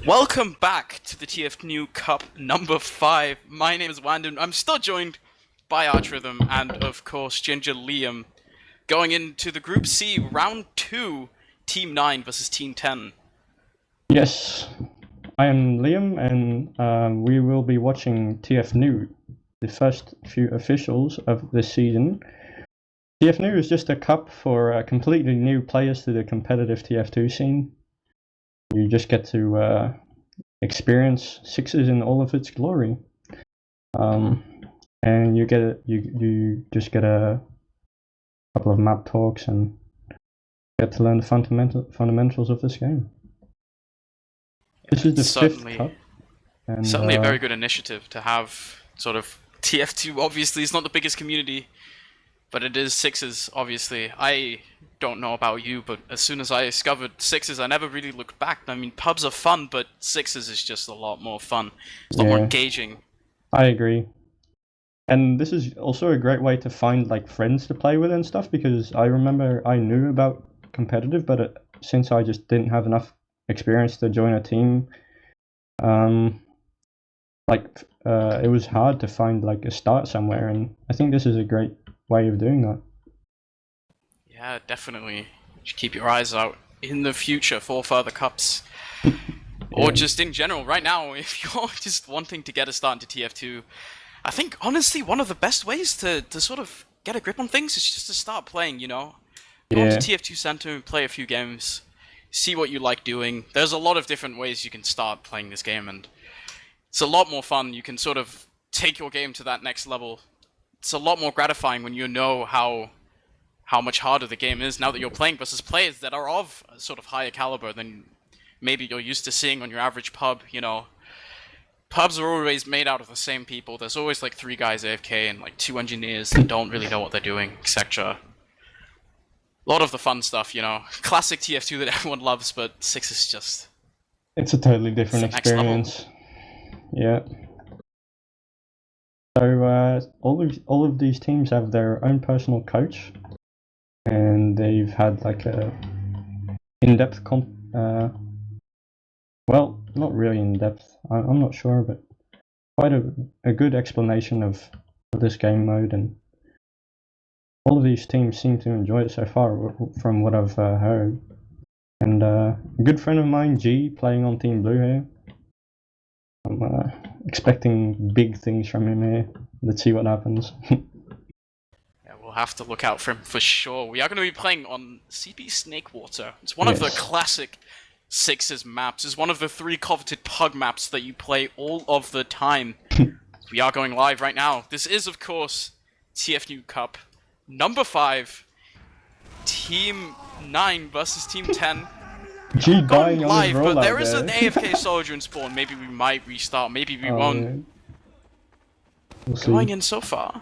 Welcome back to the TFNew Cup number 5. My name is Wandum. I'm still joined by ArchRhythm and, of course, Ginger Liam. Going into the Group C, Round 2, Team 9 versus Team 10. Yes, I am Liam, and we will be watching TFNew, the first few officials of this season. TFNew is just a cup for completely new players to the competitive TF2 scene. You just get to experience Sixes in all of its glory, and you just get a couple of map talks and get to learn the fundamentals of this game. This is the fifth cup. And, certainly a very good initiative to have sort of TF2. Obviously, it's not the biggest community, but it is Sixes, obviously. I don't know about you, but as soon as I discovered Sixes, I never really looked back. I mean, pubs are fun, but Sixes is just a lot more fun. It's a lot more engaging. I agree. And this is also a great way to find like friends to play with and stuff, because I remember I knew about competitive, but since I just didn't have enough experience to join a team, it was hard to find like a start somewhere, and I think this is a great way of doing that. Yeah, definitely. You should keep your eyes out in the future for further cups. Or just in general, right now, if you're just wanting to get a start into TF2, I think, honestly, one of the best ways to sort of get a grip on things is just to start playing, you know? Go to TF2 Center, play a few games, see what you like doing. There's a lot of different ways you can start playing this game, and it's a lot more fun. You can sort of take your game to that next level. It's a lot more gratifying when you know how much harder the game is now that you're playing versus players that are of a sort of higher caliber than maybe you're used to seeing on your average pub, you know. Pubs are always made out of the same people. There's always like 3 guys AFK and like 2 engineers that don't really know what they're doing, etc. A lot of the fun stuff, you know. Classic TF2 that everyone loves, but 6 is just... It's a totally different experience. Yeah. So all of these teams have their own personal coach, and they've had like a in-depth well, not really in-depth, I'm not sure, but quite a good explanation of this game mode, and all of these teams seem to enjoy it so far from what I've heard. And a good friend of mine, G, playing on Team Blue here. I'm expecting big things from him here. Let's see what happens. Yeah, we'll have to look out for him for sure. We are going to be playing on CP Snakewater. It's one of the classic Sixes maps. It's one of the 3 coveted pug maps that you play all of the time. We are going live right now. This is, of course, TFNew Cup number 5. Team 9 versus Team 10. G dying on live, his rollout but there is there. an AFK soldier in spawn. Maybe we might restart. Maybe we won't. Yeah. We'll Going in so far.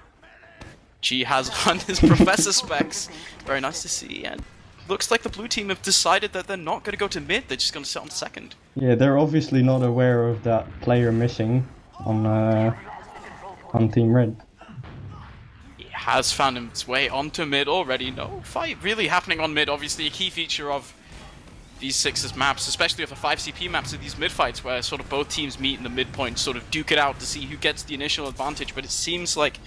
G has on his professor specs. Very nice to see. And looks like the blue team have decided that they're not going to go to mid. They're just going to sit on second. Yeah, they're obviously not aware of that player missing on Team Red. He has found his way onto mid already. No fight really happening on mid. Obviously, a key feature of these Sixes maps, especially of the 5 CP maps, are these mid fights where sort of both teams meet in the midpoint, sort of duke it out to see who gets the initial advantage. But it seems like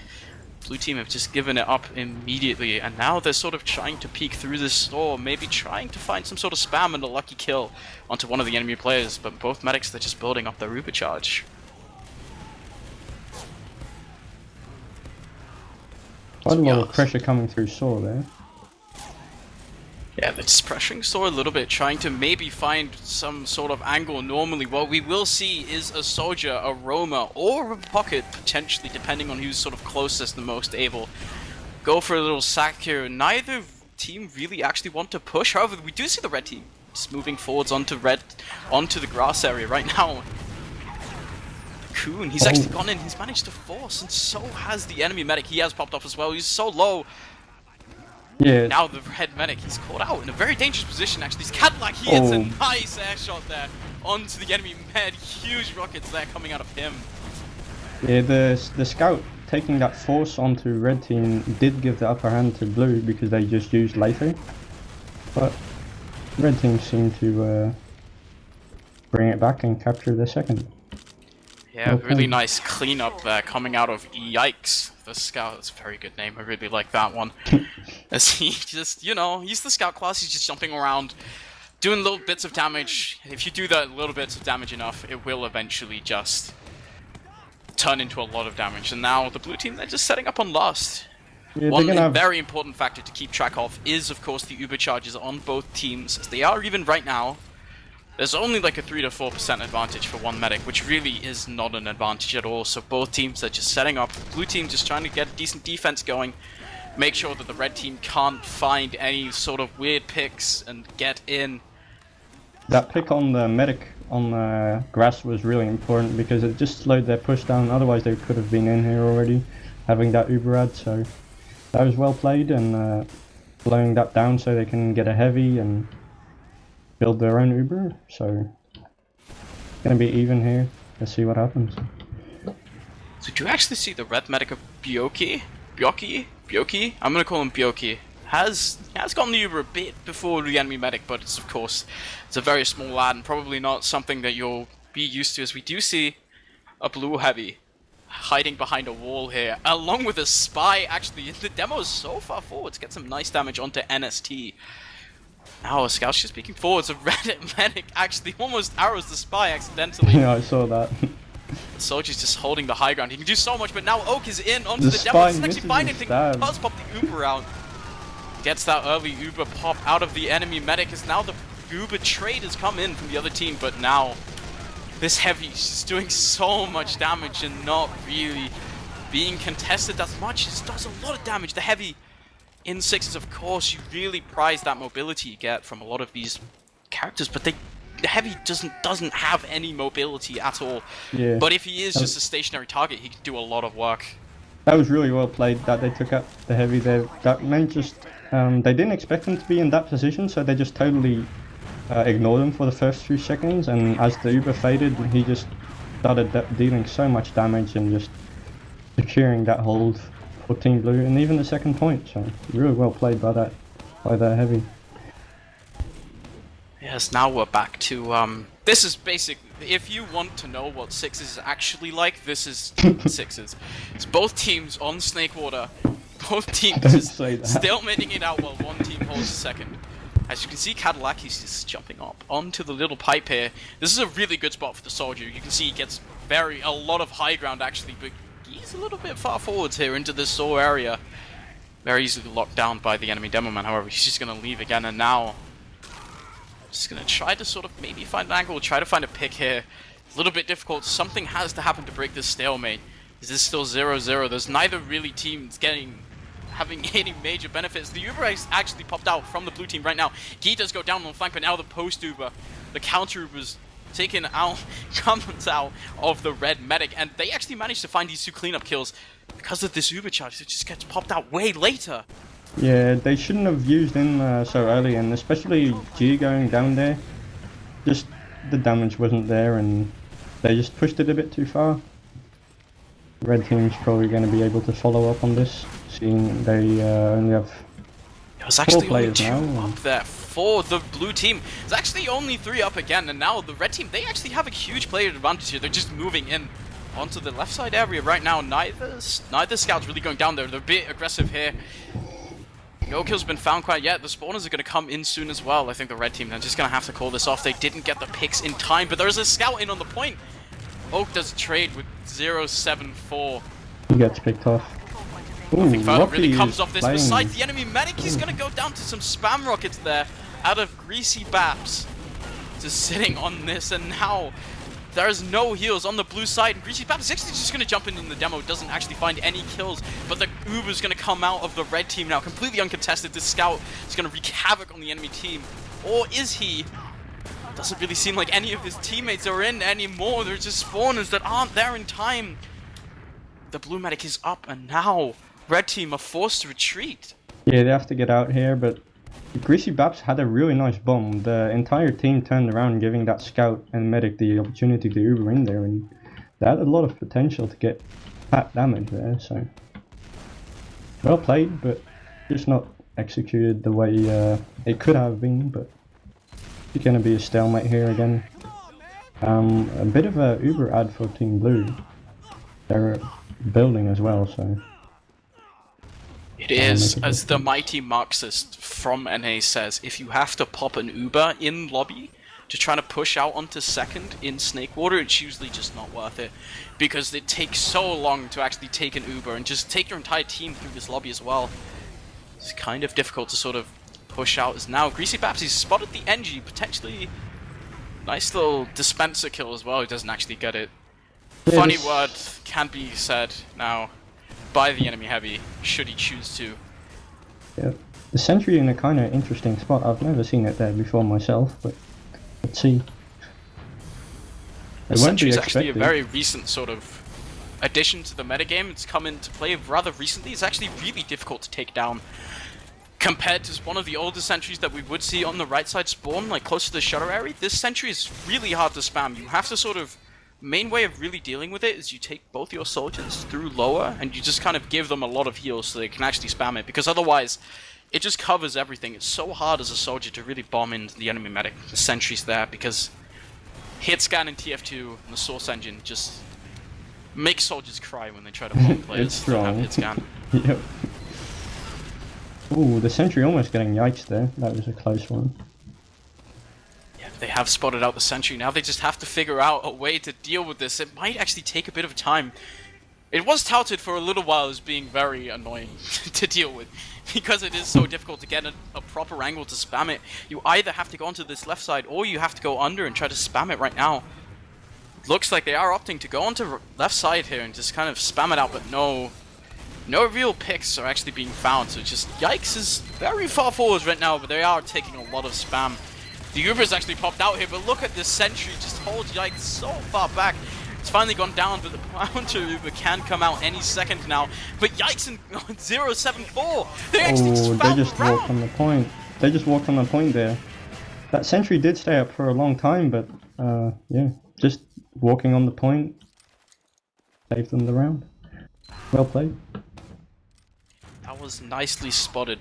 blue team have just given it up immediately, and now they're sort of trying to peek through this storm, maybe trying to find some sort of spam and a lucky kill onto one of the enemy players. But both medics, they're just building up their Ruber charge. Quite a lot of pressure coming through Saw there. Yeah, they're just pressuring Saw a little bit, trying to maybe find some sort of angle. Normally, what we will see is a soldier, a roamer, or a pocket, potentially, depending on who's sort of closest and most able. Go for a little sack here. Neither team really actually want to push. However, we do see the red team just moving forwards onto the grass area right now. Coon, he's actually gone in, he's managed to force, and so has the enemy medic. He has popped off as well. He's so low. Yeah. Now the red medic, he's caught out in a very dangerous position actually. He's Cadillac, he hits a nice air shot there onto the enemy med. Huge rockets there coming out of him. Yeah, the scout taking that force onto red team did give the upper hand to blue because they just used later. But red team seemed to bring it back and capture the second. Yeah, Okay. really nice cleanup there coming out of Yikes, the scout. That's a very good name. I really like that one. As he just, you know, he's the scout class. He's just jumping around, doing little bits of damage. If you do that little bits of damage enough, it will eventually just turn into a lot of damage. And now the blue team, they're just setting up on last. Yeah, One very important factor to keep track of is, of course, the Uber charges on both teams, as they are even right now. There's only like a 3 to 4% advantage for one medic, which really is not an advantage at all. So both teams are just setting up. Blue team just trying to get a decent defense going, make sure that the red team can't find any sort of weird picks and get in. That pick on the medic on the grass was really important because it just slowed their push down. Otherwise, they could have been in here already, having that Uber ad. So that was well played, and slowing that down so they can get a heavy and build their own Uber. So gonna be even here. Let's see what happens. So do you actually see the red medic of Byoki? I'm gonna call him Byoki. Has gotten the Uber a bit before the enemy medic, but it's, of course, it's a very small ad and probably not something that you'll be used to, as we do see a blue heavy hiding behind a wall here, along with a spy. Actually, the demo is so far forward to get some nice damage onto NST. Now, a scout's just peeking forwards. A red medic actually almost arrows the spy accidentally. Yeah, I saw that. The soldier's just holding the high ground. He can do so much, but now Oak is in onto The the demo. spy Doesn't actually find misses anything. his stab. Does pop the Uber out. Gets that early Uber pop out of the enemy medic, as now the Uber trade has come in from the other team, but now this heavy is just doing so much damage and not really being contested as much. It does a lot of damage. The heavy in sixes, of course, you really prize that mobility you get from a lot of these characters, but the heavy doesn't have any mobility at all. Yeah. But if he is just a stationary target, he can do a lot of work. That was really well played that they took out the heavy there. That meant just they didn't expect him to be in that position, so they just totally ignored him for the first few seconds. And as the Uber faded, he just started dealing so much damage and just securing that hold for Team Blue, and even the second point. So really well played by that heavy. Yes, now we're back to this is basically, if you want to know what sixes is actually like, this is sixes. It's both teams on Snakewater, both teams just stalemating it out while one team holds second. As you can see, Cadillac, he's just jumping up onto the little pipe here. This is a really good spot for the soldier. You can see he gets a lot of high ground actually, but he's a little bit far forwards here into this saw area. Very easily locked down by the enemy demo man, however, he's just going to leave again, and now just going to try to sort of maybe find an angle, try to find a pick here. A little bit difficult. Something has to happen to break this stalemate. Is this still 0-0? There's neither really teams having any major benefits. The Uber has actually popped out from the blue team right now. He does go down on the flank, but now the post Uber, the counter Uber's taken out, comes out of the red medic, and they actually managed to find these two cleanup kills because of this Uber charge. It just gets popped out way later. Yeah, they shouldn't have used him so early, and especially G going down there. Just the damage wasn't there, and they just pushed it a bit too far. Red team's probably going to be able to follow up on this, seeing they only have There's actually 4 only players 2 now. up there for the blue team. There's actually only 3 up again, and now the red team, they actually have a huge player advantage here. They're just moving in onto the left side area right now. Neither scout's really going down there. They're a bit aggressive here. No kill's been found quite yet. The spawners are going to come in soon as well. I think the red team, they're just going to have to call this off. They didn't get the picks in time, but there's a scout in on the point. Oak does a trade with 074. He gets picked off. Ooh, Nothing further Rocky really comes is off this. playing. Besides the enemy medic, he's going to go down to some spam rockets there out of Greasy Baps. Just sitting on this, and now there's no heals on the blue side, and Greasy Baps is actually just going to jump in the demo, doesn't actually find any kills, but the Uber's going to come out of the red team now, completely uncontested. This scout is going to wreak havoc on the enemy team. Or is he? Doesn't really seem like any of his teammates are in anymore. They're just spawners that aren't there in time. The blue medic is up, and now red team are forced to retreat. Yeah, they have to get out here, but Greasy Baps had a really nice bomb. The entire team turned around, giving that scout and medic the opportunity to Uber in there, and they had a lot of potential to get that damage there, so well played, but just not executed the way it could have been. But it's going to be a stalemate here again. A bit of a Uber ad for Team Blue. They're building as well, so... It is, as the mighty Marxist from NA says, if you have to pop an Uber in lobby to try to push out onto second in Snake Water, it's usually just not worth it. Because it takes so long to actually take an Uber and just take your entire team through this lobby as well. It's kind of difficult to sort of push out as now. Greasy Babs, he's spotted the NG, potentially nice little dispenser kill as well, he doesn't actually get it. Yeah, Funny word can be said now by the enemy heavy, should he choose to. Yeah. The sentry in a kind of interesting spot. I've never seen it there before myself, but let's see. The sentry is actually a very recent sort of addition to the metagame. It's come into play rather recently. It's actually really difficult to take down. Compared to one of the older sentries that we would see on the right side spawn, like close to the shutter area, this sentry is really hard to spam. You have to sort of... Main way of really dealing with it is you take both your soldiers through lower and you just kind of give them a lot of heals so they can actually spam it, because otherwise it just covers everything. It's so hard as a soldier to really bomb into the enemy medic. The sentry's there because hit scan in TF2 and the source engine just make soldiers cry when they try to bomb players that have hit scan. Yep. Ooh, the sentry almost getting yikes there. That was a close one. They have spotted out the sentry. Now they just have to figure out a way to deal with this. It might actually take a bit of time. It was touted for a little while as being very annoying to deal with, because it is so difficult to get a proper angle to spam it. You either have to go onto this left side or you have to go under and try to spam it right now. Looks like they are opting to go onto left side here and just kind of spam it out, but no real picks are actually being found. So just Yikes is very far forward right now, but they are taking a lot of spam. The Uber's actually popped out here, but look at this sentry just holds Yikes so far back. It's finally gone down, but the counter Uber can come out any second now. But Yikes in 074! They actually they just walked on the point. They just walked on the point there. That sentry did stay up for a long time, but yeah, just walking on the point saved them the round. Well played. That was nicely spotted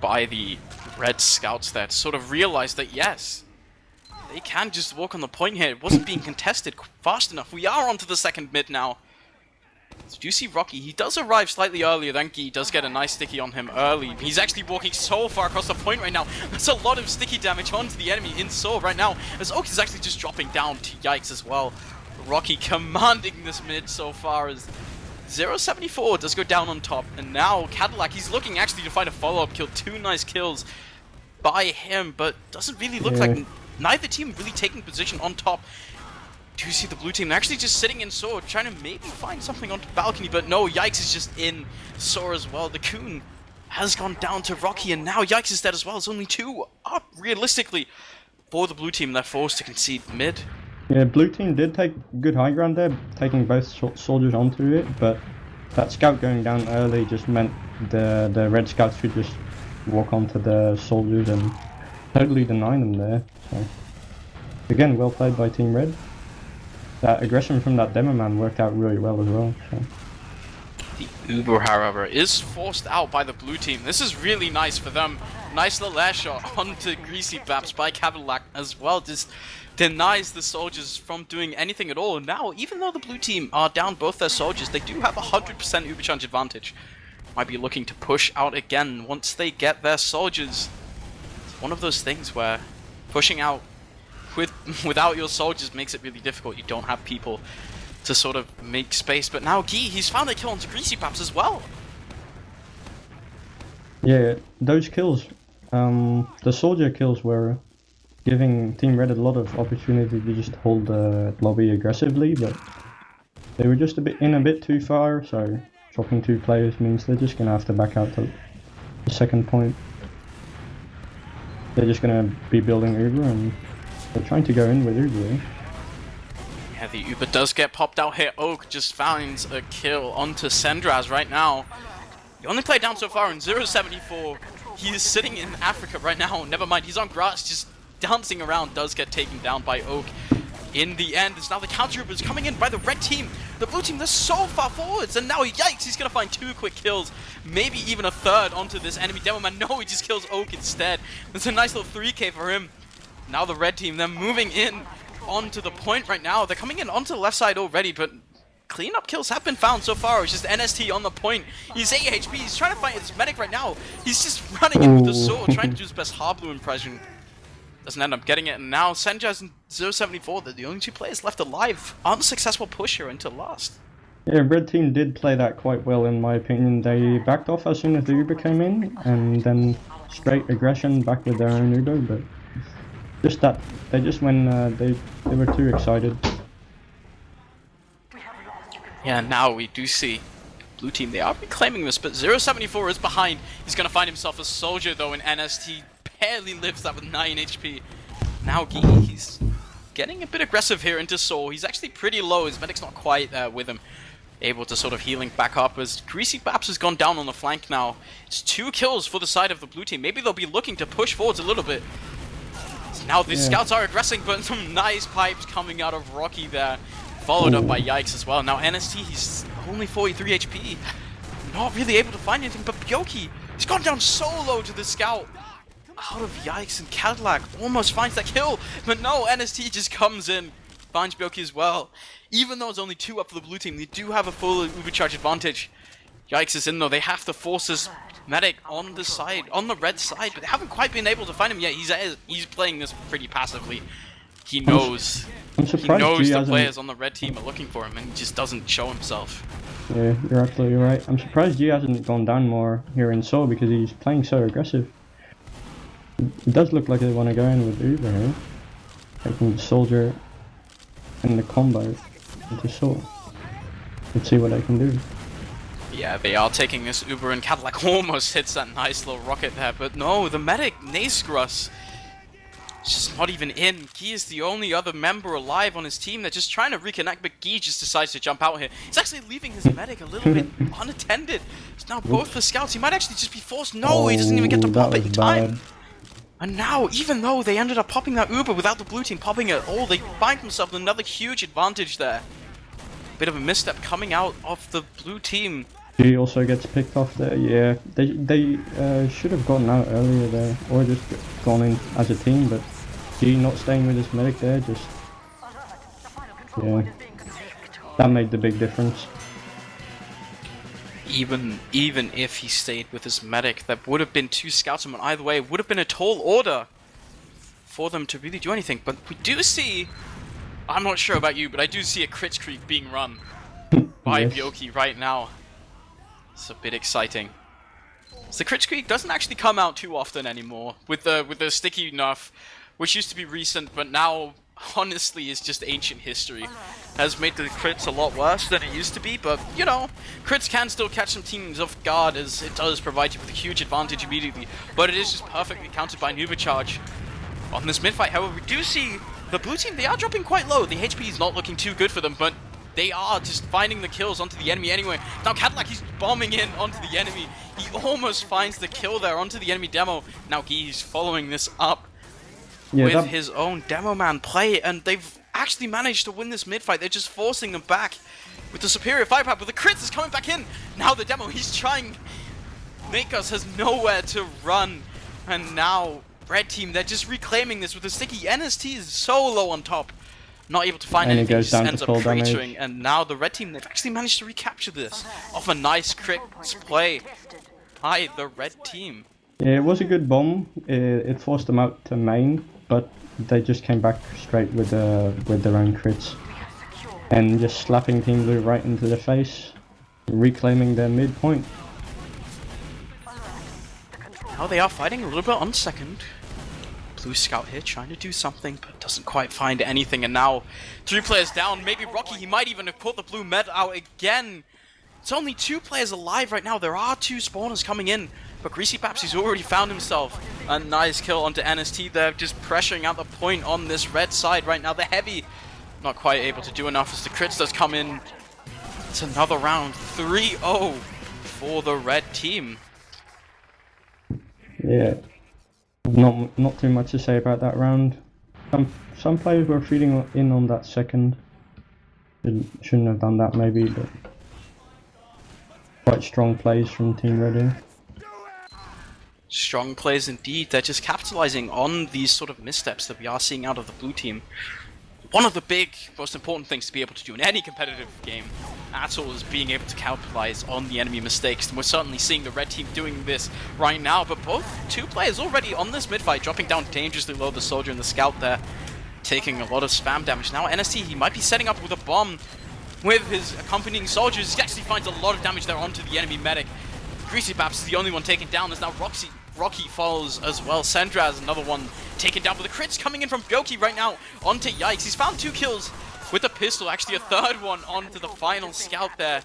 by the red scouts there to sort of realize that yes, they can just walk on the point here. It wasn't being contested fast enough. We are onto the second mid now. So do you see Rocky? He does arrive slightly earlier than He does get a nice sticky on him early. He's actually walking so far across the point right now. That's a lot of sticky damage onto the enemy in Soul right now. As Oak is actually just dropping down to Yikes as well. Rocky commanding this mid so far as 074 does go down on top, and now Cadillac, he's looking actually to find a follow-up kill. 2 nice kills by him, but doesn't really look like neither team really taking position on top. Do you see the blue team? They're actually just sitting in Sword, trying to maybe find something on the balcony, but no, Yikes is just in Soar as well. The Coon has gone down to Rocky, and now Yikes is dead as well. It's only 2 up, realistically, for the blue team. They're forced to concede mid. Yeah, blue team did take good high ground there, taking both soldiers onto it, but that scout going down early just meant the red scouts could just walk onto the soldiers and totally deny them there. So again, well played by Team Red. That aggression from that demo man worked out really well as well. So. The Uber, however, is forced out by the blue team. This is really nice for them. Nice little air shot onto Greasy Baps by Cadillac as well. Just denies the soldiers from doing anything at all. And now, even though the blue team are down both their soldiers, they do have a 100% Uber charge advantage. Might be looking to push out again once they get their soldiers. It's one of those things where pushing out without your soldiers makes it really difficult. You don't have people to sort of make space. But now Guy, he's found a kill onto Greasy Baps as well. Yeah, those kills, the soldier kills were giving Team Red a lot of opportunity to just hold the lobby aggressively, but they were just a bit too far, so dropping 2 players means they're just going to have to back out to the second point. They're just going to be building Uber, and they're trying to go in with Uber. Yeah, the Uber does get popped out here. Oak just finds a kill onto Sendraz right now. He only played down so far in 074. He is sitting in Africa right now. Never mind, he's on grass, just dancing around. Does get taken down by Oak. In the end, it's now the counter Uber is coming in by the red team. The blue team, they're so far forwards, and now Yikes, he's gonna find 2 quick kills, maybe even a third onto this enemy demo man. No, he just kills Oak instead. It's a nice little 3k for him. Now the red team, they're moving in onto the point right now. They're coming in onto the left side already, but cleanup kills have been found so far. It's just NST on the point. He's 8 HP. He's trying to fight his medic right now. He's just running in with the sword, trying to do his best Harblue impression. Doesn't end up getting it, and now Senjaz and 074, they're the only two players left alive. Unsuccessful push here into last. Yeah, red team did play that quite well in my opinion. They backed off as soon as the Uber came in, and then straight aggression back with their own Uber, but just that, they just when they were too excited. Yeah, now we do see blue team, they are reclaiming this, but 074 is behind. He's gonna find himself a soldier though, and NST barely lives that with 9 HP. Now he's getting a bit aggressive here into Soul. He's actually pretty low, his medic's not quite there with him. Able to sort of healing back up as Greasy Baps has gone down on the flank now. It's 2 kills for the side of the blue team. Maybe they'll be looking to push forwards a little bit. So now the scouts are aggressing, but some nice pipes coming out of Rocky there. Followed up by Yikes as well. Now NST, he's only 43 HP. Not really able to find anything, but Byoki, he's gone down so low to the scout. Out of Yikes, and Cadillac almost finds that kill, but no, NST just comes in, finds Byoki as well. Even though it's only 2 up for the blue team, they do have a full overcharge advantage. Yikes is in though, they have to force his medic on the side, on the red side, but they haven't quite been able to find him yet. He's playing this pretty passively. He knows. He knows the players on the red team are looking for him, and he just doesn't show himself. Yeah, you're absolutely right. I'm surprised G hasn't gone down more here in Seoul because he's playing so aggressive. It does look like they want to go in with Uber here, taking the soldier and the combo into Seoul. Let's see what they can do. Yeah, they are taking this Uber, and Cadillac almost hits that nice little rocket there, but no, the medic, Nacegrus, is just not even in. Guy is the only other member alive on his team. They're just trying to reconnect, but Guy just decides to jump out here. He's actually leaving his medic a little bit unattended. It's now both the scouts. He might actually just be forced. No, he doesn't even get to pop it in time. And now, even though they ended up popping that Uber without the blue team popping it at all, they find themselves with another huge advantage there. Bit of a misstep coming out of the blue team. He also gets picked off there. Yeah, they should have gotten out earlier there, or just gone in as a team, but he not staying with his medic there, just yeah, that made the big difference. Even if he stayed with his medic, there would have been 2 scouts on either way. It would have been a tall order for them to really do anything. But we do see, I'm not sure about you, but I do see a crit streak being run by Byoki right now. It's a bit exciting. So the crit streak doesn't actually come out too often anymore with the sticky nerf, which used to be recent, but now honestly is just ancient history. Has made the crits a lot worse than it used to be, but you know, crits can still catch some teams off guard, as it does provide you with a huge advantage immediately, but it is just perfectly countered by an overcharge. On this mid-fight, however, we do see the blue team, they are dropping quite low. The HP is not looking too good for them, but they are just finding the kills onto the enemy anyway. Now Cadillac, he's bombing in onto the enemy. He almost finds the kill there onto the enemy demo. Now he's following this up with his own demo man play, and they've actually managed to win this mid-fight. They're just forcing them back with the superior firepower, but the crits is coming back in. Now the demo, he's trying. Nakos has nowhere to run, and now red team, they're just reclaiming this with a sticky. NST is so low on top, not able to find anything, just ends up cratering, and now the red team, they've actually managed to recapture this off a nice crit play by the red team. Yeah, it was a good bomb. It forced them out to main, but they just came back straight with their own crits and just slapping Team Blue right into the face, reclaiming their midpoint. Now they are fighting a little bit on second. Blue Scout here trying to do something, but doesn't quite find anything, and now 3 players down. Maybe Rocky, he might even have caught the blue med out again. It's only 2 players alive right now. There are 2 spawners coming in, but Greasy Paps, he's already found himself a nice kill onto NST. They're just pressuring out the point on this red side right now. The heavy not quite able to do enough as the crits does come in. It's another round, 3-0 for the red team. Yeah, not too much to say about that round. Some players were feeding in on that second. Shouldn't have done that maybe, but quite strong plays from Team Reading. Strong plays indeed. They're just capitalizing on these sort of missteps that we are seeing out of the blue team. one of the big, most important things to be able to do in any competitive game at all is being able to capitalize on the enemy mistakes. And we're certainly seeing the red team doing this right now, but two players already on this mid-fight, dropping down dangerously low, the soldier and the scout there, taking a lot of spam damage. Now NST, he might be setting up with a bomb with his accompanying soldiers. He actually finds a lot of damage there onto the enemy medic. Greasy Baps is the only one taken down, as now Rocky follows as well. Sendraz, another one taken down, but the crits coming in from Byoki right now onto Yikes. He's found 2 kills with the pistol, actually a third one onto the final scout there.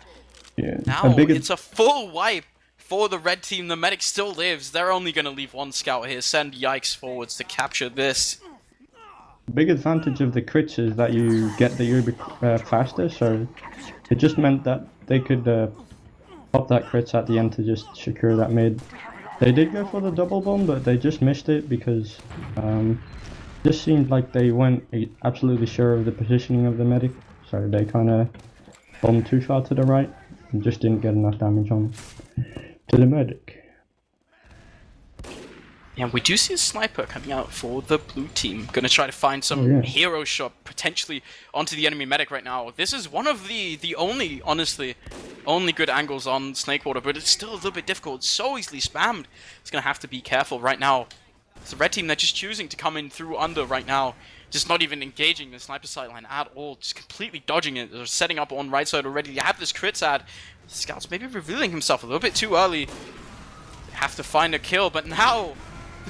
Yeah, now it's a full wipe for the red team. The medic still lives. They're only going to leave 1 scout here. Send Yikes forwards to capture this. Big advantage of the crits is that you get the Uber faster, so it just meant that they could pop that crits at the end to just secure that mid. They did go for the double bomb, but they just missed it because just seemed like they weren't absolutely sure of the positioning of the medic, so they kind of bombed too far to the right and just didn't get enough damage on to the medic. And we do see a sniper coming out for the blue team. Gonna try to find some hero shot potentially onto the enemy medic right now. This is one of the only, honestly, only good angles on Snakewater, but it's still a little bit difficult. It's so easily spammed. It's gonna have to be careful right now. It's the red team, they're just choosing to come in through under right now. Just not even engaging the sniper sideline at all. Just completely dodging it. They're setting up on right side already. You have this crits ad. Scout's maybe revealing himself a little bit too early. They have to find a kill, but now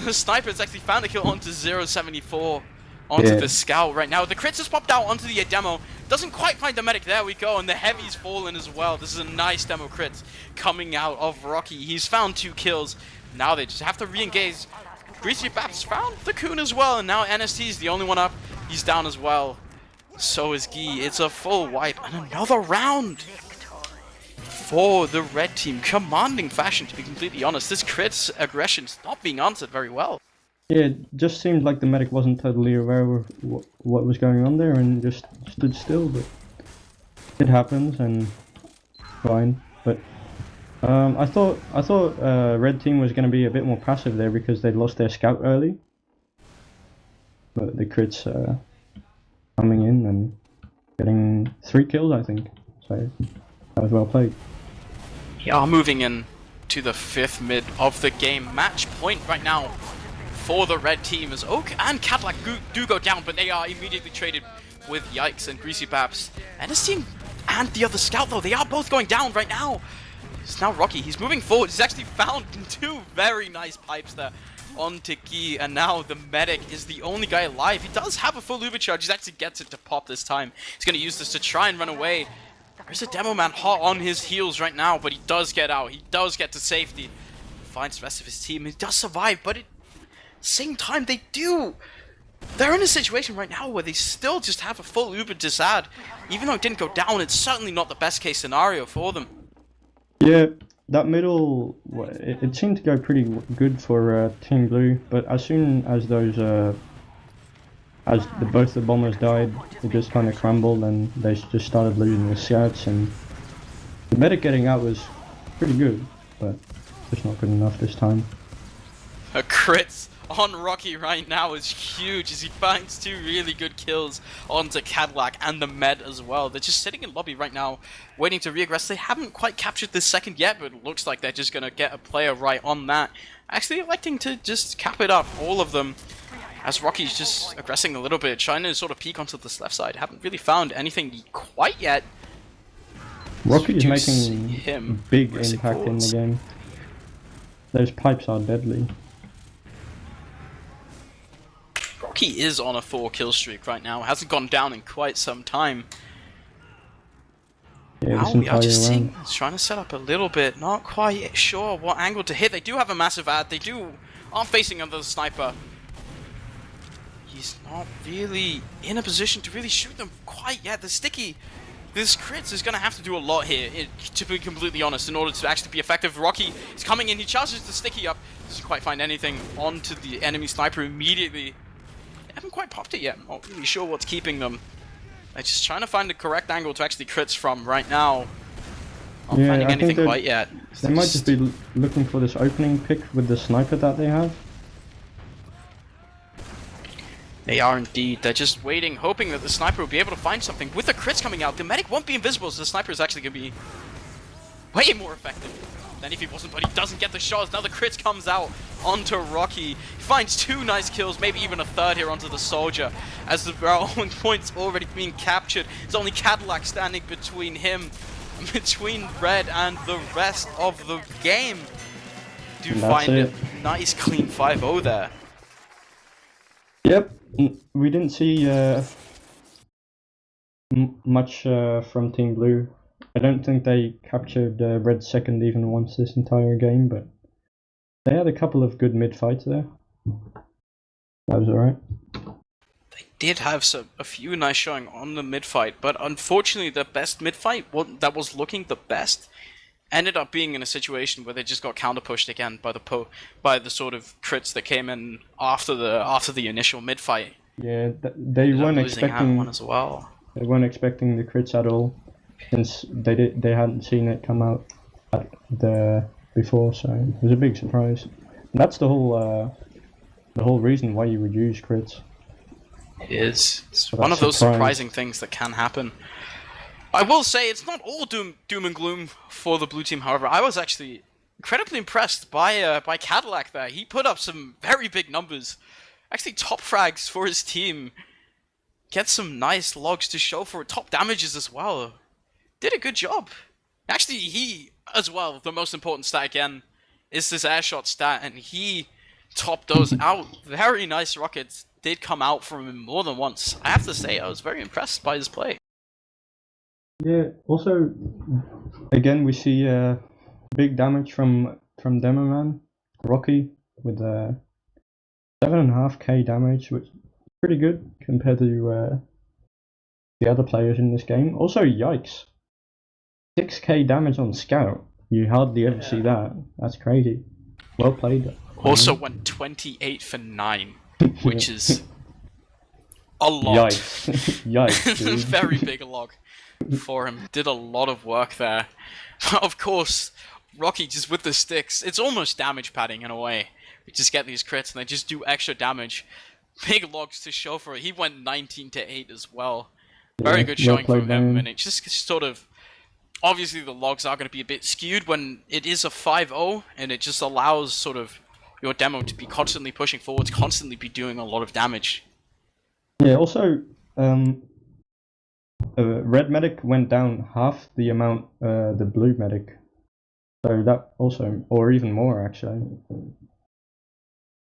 the sniper has actually found a kill onto 074 onto the scout right now. The crits has popped out onto the demo. Doesn't quite find the medic. There we go. And the heavy's fallen as well. This is a nice demo crit coming out of Rocky. He's found 2 kills. Now they just have to re-engage. Greasy Baps found the Coon as well. And now NST is the only one up. He's down as well. So is Guy. It's a full wipe. And another round for the red team. Commanding fashion, to be completely honest. This crit's aggression is not being answered very well. Yeah, it just seemed like the medic wasn't totally aware of what was going on there and just stood still, but it happens and fine. But I thought red team was going to be a bit more passive there because they lost their scout early, but the crits coming in and getting 3 kills, I think, so that was well played. We are moving in to the 5th mid of the game. Match point right now for the red team as Oak and Cadillac do go down, but they are immediately traded with Yikes and Greasy Baps. And this team and the other scout, though, they are both going down right now. It's now Rocky. He's moving forward. He's actually found 2 very nice pipes there onto Guy, and now the medic is the only guy alive. He does have a full Uber charge. He actually gets it to pop this time. He's going to use this to try and run away. There's a demo man hot on his heels right now, but he does get out. He does get to safety. Finds the rest of his team. He does survive, but at the same time, they're in a situation right now where they still just have a full Uber disad. Even though it didn't go down, it's certainly not the best case scenario for them. Yeah, that middle, it seemed to go pretty good for Team Blue, but as soon as those both the bombers died, it just kind of crumbled and they just started losing the scouts, and the medic getting out was pretty good, but just not good enough this time. A crits on Rocky right now is huge as he finds 2 really good kills onto Cadillac and the med as well. They're just sitting in lobby right now waiting to re-aggress. They haven't quite captured this second yet, but it looks like they're just going to get a player right on that. Actually electing to just cap it up, all of them, as Rocky's just aggressing a little bit, trying to sort of peek onto this left side. Haven't really found anything quite yet. Rocky is making big impact in the game. Those pipes are deadly. Rocky is on a 4 kill streak right now. Hasn't gone down in quite some time. Yeah, now we are just seeing, trying to set up a little bit. Not quite sure what angle to hit. They do have a massive ad. They are facing another sniper. He's not really in a position to really shoot them quite yet. The sticky, this crits is going to have to do a lot here, to be completely honest, in order to actually be effective. Rocky is coming in. He charges the sticky up. Doesn't quite find anything onto the enemy sniper immediately. They haven't quite popped it yet. Not really sure what's keeping them. They're just trying to find the correct angle to actually crits from right now. Not finding anything quite yet. They might just be looking for this opening pick with the sniper that they have. They are indeed. They're just waiting, hoping that the sniper will be able to find something. With the crits coming out, the medic won't be invisible, so the sniper is actually going to be way more effective than if he wasn't, but he doesn't get the shots. Now the crits comes out onto Rocky. He finds 2 nice kills, maybe even a third here onto the soldier, as the own point's already being captured. It's only Cadillac standing between him, between Red and the rest of the game. Do find a nice clean 5-0 there. Yep, we didn't see much from Team Blue. I don't think they captured Red's second even once this entire game, but they had a couple of good mid-fights there. That was alright. They did have a few nice showing on the mid-fight, but unfortunately the best mid-fight that was looking the best ended up being in a situation where they just got counter-pushed again by the sort of crits that came in after the initial mid-fight. Yeah, they weren't expecting one as well. They weren't expecting the crits at all, since they hadn't seen it come out before, so it was a big surprise. And that's the whole reason why you would use crits. It is. It's one of those surprising things that can happen. I will say it's not all doom and gloom for the blue team. However, I was actually incredibly impressed by Cadillac there. He put up some very big numbers, actually top frags for his team. Gets some nice logs to show for it, top damages as well. Did a good job. Actually, he as well. The most important stat again is this airshot stat, and he topped those out. Very nice rockets did come out from him more than once. I have to say, I was very impressed by his play. Yeah, also, again, we see big damage from Demo Man, Rocky, with 7.5k damage, which is pretty good compared to the other players in this game. Also, yikes, 6k damage on Scout. You hardly ever see that. That's crazy. Well played. Also went 28 for 9, which is a lot. Yikes. Yikes, dude. Very big log for him. Did a lot of work there. Of course, Rocky just with the sticks, it's almost damage padding in a way. You just get these crits and they just do extra damage. Big logs to show for it. He went 19 to 8 as well. Very good showing from him, and it just sort of... Obviously the logs are going to be a bit skewed when it is a 5-0, and it just allows sort of your demo to be constantly pushing forwards, constantly be doing a lot of damage. Yeah, also, red medic went down half the amount the blue medic. So that also, or even more actually,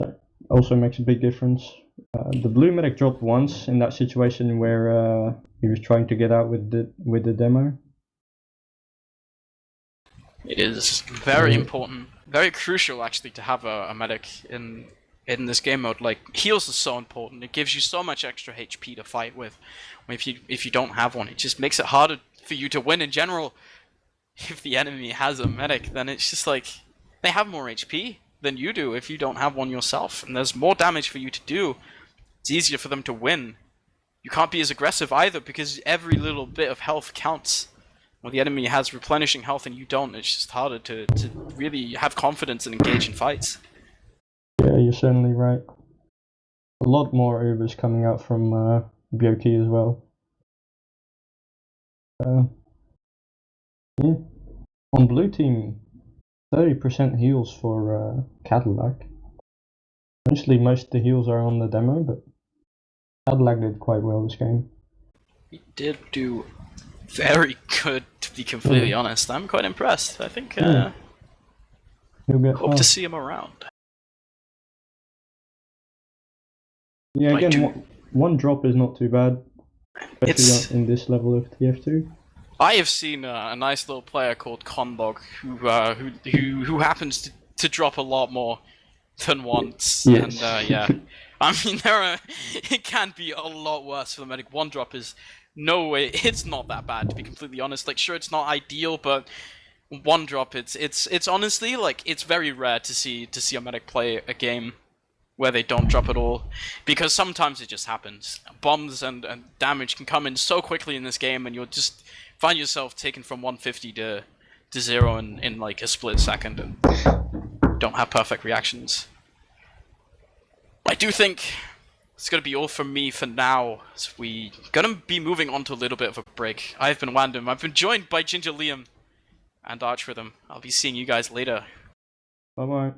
that also makes a big difference. The blue medic dropped once in that situation where he was trying to get out with the demo. It is very important, very crucial actually to have a medic in this game mode. Like, heals is so important. It gives you so much extra HP to fight with. If you don't have one, it just makes it harder for you to win in general. If the enemy has a medic, then it's just like they have more HP than you do if you don't have one yourself, and there's more damage for you to do. It's easier for them to win. You can't be as aggressive either because every little bit of health counts. When the enemy has replenishing health and you don't, it's just harder to really have confidence and engage in fights. Yeah, you're certainly right. A lot more overs coming out from BOT as well. Yeah. On blue team, 30% heals for Cadillac. Honestly, most of the heals are on the demo, but Cadillac did quite well this game. He did do very good, to be completely honest. I'm quite impressed. I think hope to see him around. Yeah, again, one drop is not too bad, especially in this level of TF2. I have seen a nice little player called Conlog who happens to drop a lot more than once. Yes. And yeah, I mean it can be a lot worse for the medic. One drop is no way. It's not that bad, to be completely honest. Like, sure, it's not ideal, but one drop, it's honestly like it's very rare to see a medic play a game where they don't drop at all, because sometimes it just happens. Bombs and damage can come in so quickly in this game, and you'll just find yourself taken from 150 to 0 in like a split second, and don't have perfect reactions. I do think it's gonna be all from me for now. So we gonna be moving on to a little bit of a break. I've been Wandum. I've been joined by Ginger Liam and ArchRhythm. I'll be seeing you guys later. Bye bye.